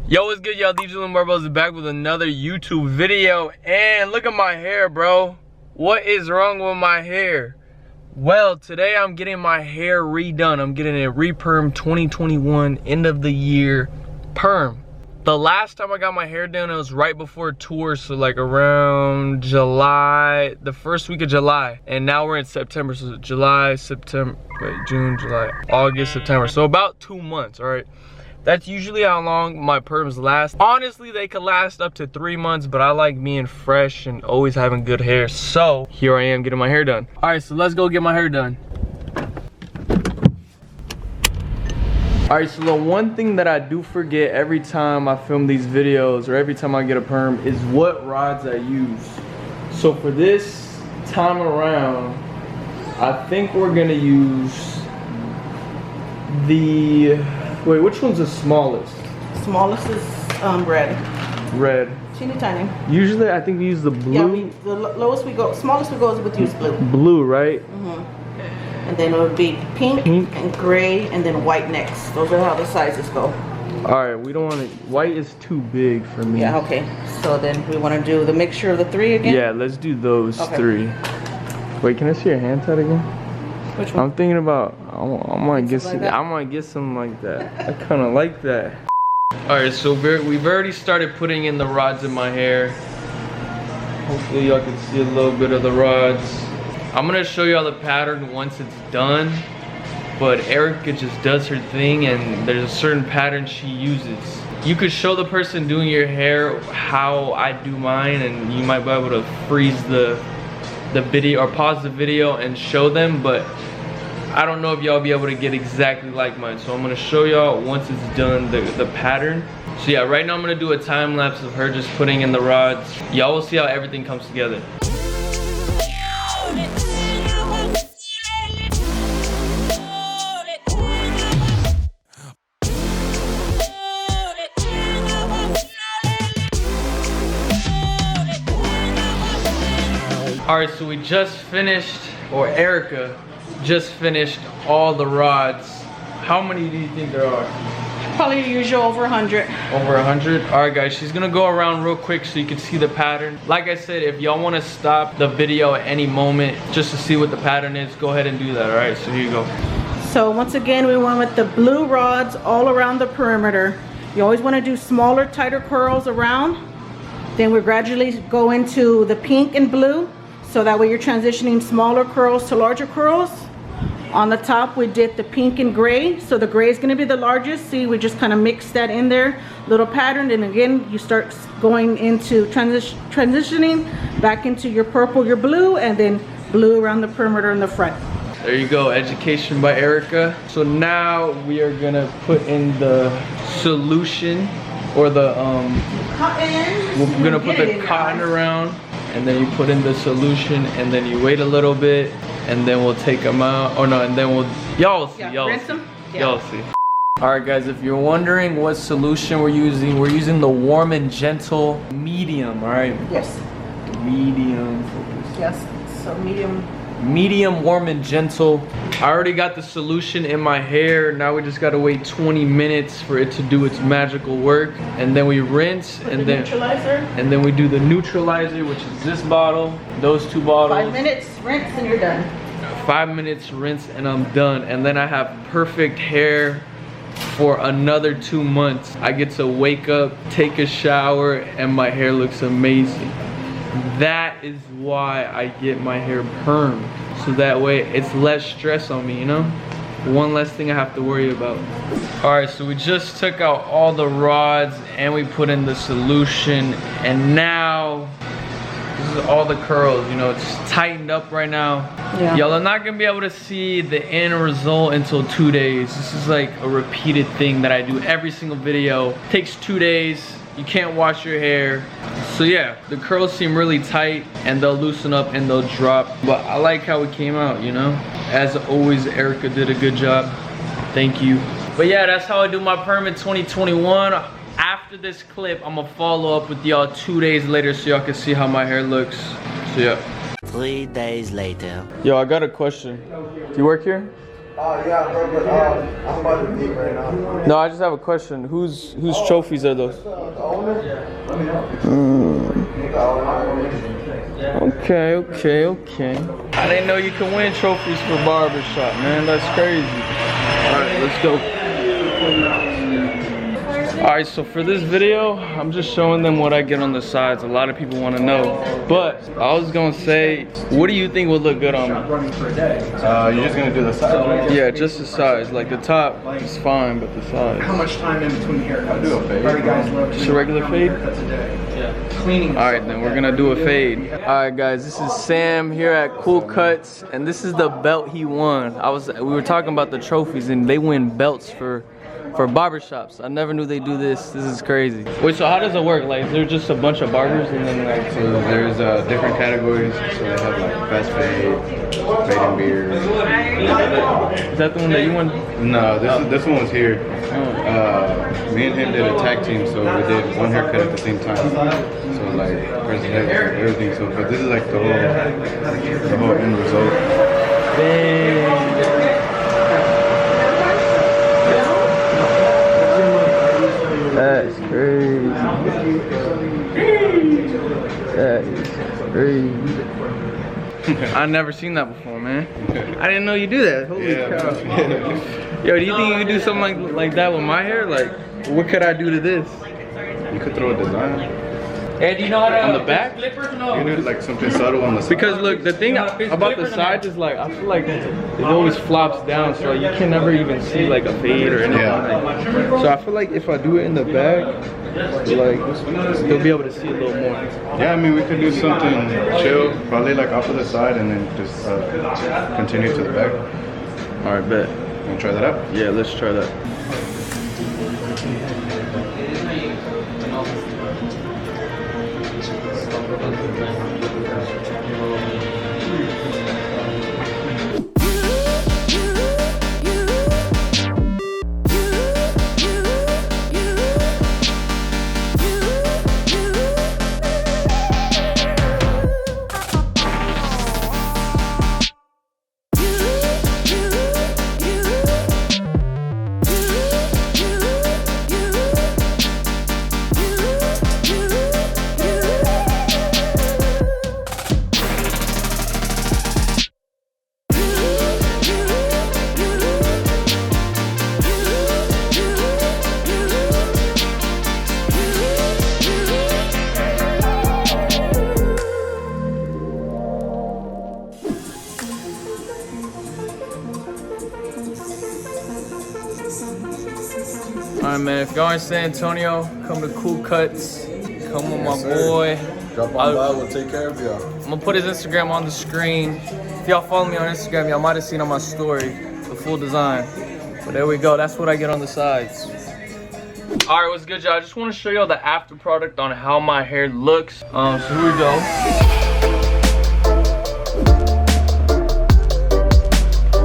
Yo, what's good, y'all? Julian Barboza back with another YouTube video. And look at my hair, bro. What is wrong with my hair? Well, today I'm getting my hair redone. I'm getting a re-perm 2021 end of the year perm. The last time I got my hair done, it was right before tour, so like around July, the first week of July. And now we're in September, so July, September, wait, June, July, August, September. So about 2 months, all right? That's usually how long my perms last. Honestly, they could last up to 3 months, but I like being fresh and always having good hair. So here I am getting my hair done. All right, so let's go get my hair done. All right, so the one thing that I do forget every time I film these videos or every time I get a perm is what rods I use. So for this time around, I think we're gonna use the, wait, which one's the smallest? Smallest is red. Red. Teeny tiny. Usually I think we use the blue. Yeah, the lowest we go, smallest we go is with use blue. Blue, right? And then it would be pink and gray and then white next. Those are how the sizes go. Alright, we don't want to, white is too big for me. Yeah, okay. So then we want to do the mixture of the three again? Yeah, let's do those three. Wait, can I see your hand tight again? Which one? I'm thinking about, I might get Something some, like that? I might get something like that. I kind of like that. Alright, so we've already started putting in the rods in my hair. Hopefully y'all can see a little bit of the rods. I'm gonna show y'all the pattern once it's done, but Erica just does her thing and there's a certain pattern she uses. You could show the person doing your hair how I do mine, and you might be able to freeze the video or pause the video and show them, but I don't know if y'all be able to get exactly like mine. So I'm gonna show y'all once it's done the pattern. So yeah, right now I'm gonna do a time lapse of her just putting in the rods. Y'all will see how everything comes together. Alright, so we just finished, or Erica just finished all the rods. How many do you think there are? Probably usual over 100. Over 100? Alright guys, she's gonna go around real quick so you can see the pattern. Like I said, if y'all wanna stop the video at any moment just to see what the pattern is, go ahead and do that, alright? So here you go. So once again, we went with the blue rods all around the perimeter. You always wanna do smaller, tighter curls around. Then we gradually go into the pink and blue. So that way you're transitioning smaller curls to larger curls. On the top we did the pink and gray. So the gray is going to be the largest. See, we just kind of mix that in there. Little pattern, and again you start going into transitioning back into your purple, your blue, and then blue around the perimeter in the front. There you go, education by Erica. So now we are going to put in the solution, or the Cotton. we're going to put the cotton around. And then you put in the solution, and then you wait a little bit, and then we'll take them out. Oh no, and then we'll, y'all see, y'all see. Y'all see. Alright guys, if you're wondering what solution we're using the Warm and Gentle medium, alright? Yes. Medium. Yes, so medium. Medium, warm and gentle. I already got the solution in my hair. Now we just gotta wait 20 minutes for it to do its magical work, and then we rinse, and then we do the neutralizer, which is this bottle, those 2 bottles. 5 minutes, rinse, and you're done. 5 minutes, rinse, and I'm done. And then I have perfect hair for another 2 months. I get to wake up, take a shower, and my hair looks amazing. That is why I get my hair permed, so that way it's less stress on me, you know? One less thing I have to worry about. Alright, so we just took out all the rods and we put in the solution, and now this is all the curls, you know, it's tightened up right now. Yeah. Y'all are not gonna be able to see the end result until 2 days. This is like a repeated thing that I do every single video. It takes 2 days. You can't wash your hair. So yeah, the curls seem really tight, and they'll loosen up and they'll drop. But I like how it came out, you know? As always, Erica did a good job. Thank you. But yeah, that's how I do my perm in 2021. After this clip, I'm gonna follow up with y'all 2 days later so y'all can see how my hair looks. So yeah. 3 days later. Yo, I got a question. Do you work here? Yeah, bro, but I'm about to leave right now. No, I just have a question. Whose trophies are those? The owner? Let me know. Okay. I didn't know you could win trophies for Barbershop, man. That's crazy. All right, let's go. All right, so for this video, I'm just showing them what I get on the sides. A lot of people want to know. But I was gonna say, what do you think would look good on me? You're just gonna do the sides, right? Yeah, just the sides. Like the top is fine, but the sides. How much time in between haircuts? I'll do a fade. Sorry guys, love Just a regular fade? haircuts a day. Yeah. Cleaning. All right, then we're gonna do a fade. All right, guys, this is Sam here at Cool Cuts, and this is the belt he won. We were talking about the trophies, and they win belts for barbershops. I never knew they do this. This is crazy. Wait, so how does it work? Like, is there just a bunch of barbers and then like... So there's different categories. So they have like fast fade, fade and beard. Is that the one that you won? No, this one was here. Me and him did a tag team, so we did one haircut at the same time. So like, president, everything. So, but this is like the whole end result. Dang. That's crazy. That is crazy. I've never seen that before, man. I didn't know you do that. Holy cow. Yo, do you think you could do something like that with my hair? Like, what could I do to this? You could throw a design. Hey, do you know how to... On the back? You can do like something subtle on the side. Because look, the thing about the sides is like, I feel like it always flops down, so you can never even see like a fade or anything. Yeah. So I feel like if I do it in the back, like, you'll be able to see a little more. Yeah, I mean, we could do something chill, probably like off to the side and then just continue to the back. All right, bet. Wanna try that out? Yeah, let's try that. Alright, man, if y'all in San Antonio, come to Cool Cuts. Come with my boy. Drop on by, we'll take care of y'all. I'm gonna put his Instagram on the screen. If y'all follow me on Instagram, y'all might have seen on my story the full design. But there we go, that's what I get on the sides. Alright, what's good, y'all? I just want to show y'all the after product on how my hair looks. So here we go.